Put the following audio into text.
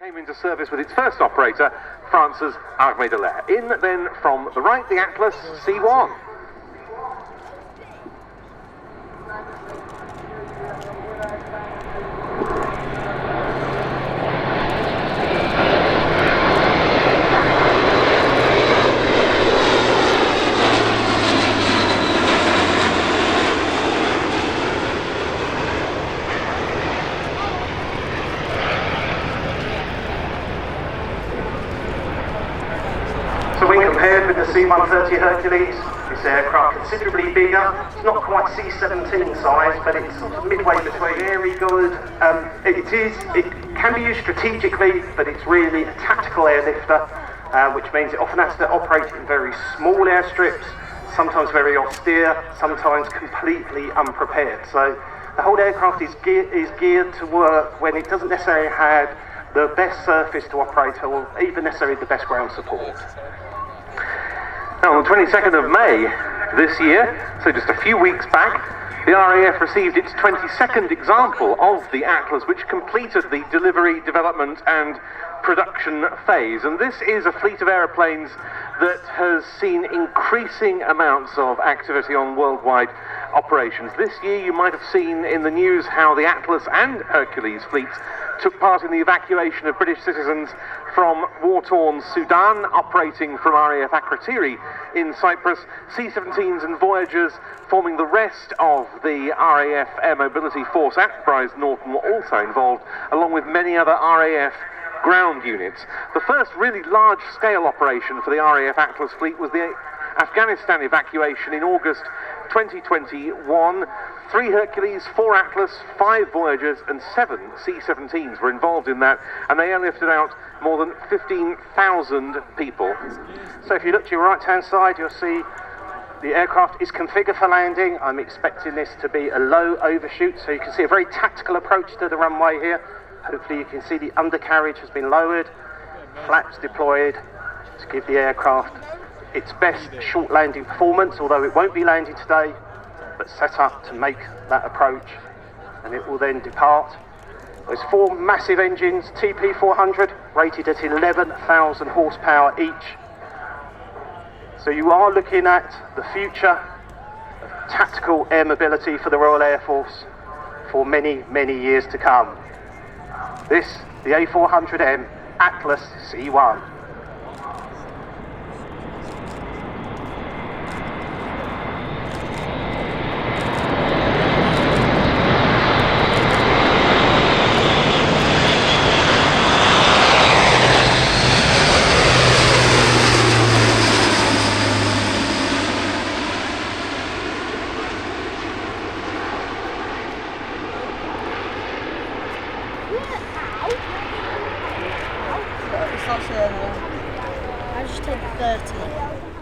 Came into service with its first operator, France's Armée de l'Air. In then from the right, the Atlas C1. So when compared with the C-130 Hercules, this aircraft considerably bigger. It's not quite C-17 size, but it's sort of midway between. Very good. It can be used strategically, but it's really a tactical airlifter, which means it often has to operate in very small airstrips, sometimes very austere, sometimes completely unprepared. So the whole aircraft is geared to work when it doesn't necessarily have the best surface to operate or even necessarily the best ground support. Now, on the 22nd of May this year, so just a few weeks back, the RAF received its 22nd example of the Atlas, which completed the delivery, development and production phase. And this is a fleet of aeroplanes that has seen increasing amounts of activity on worldwide operations. This year you might have seen in the news how the Atlas and Hercules fleets took part in the evacuation of British citizens from war-torn Sudan, operating from RAF Akrotiri in Cyprus. C-17s and Voyagers forming the rest of the RAF Air Mobility Force at Brize Norton were also involved, along with many other RAF ground units. The first really large-scale operation for the RAF Atlas fleet was the Afghanistan evacuation in August 2021. 3 Hercules, 4 Atlas, 5 Voyagers and 7 C-17s were involved in that, and they airlifted out more than 15,000 people. So if you look to your right-hand side, you'll see the aircraft is configured for landing. I'm expecting this to be a low overshoot, so you can see a very tactical approach to the runway here. Hopefully you can see the undercarriage has been lowered, flaps deployed to give the aircraft its best short landing performance, although it won't be landing today, but set up to make that approach, and it will then depart. There's 4 massive engines, TP400, rated at 11,000 horsepower each. So you are looking at the future of tactical air mobility for the Royal Air Force for many, many years to come. This, the A400M-Atlas C1. I just take 30.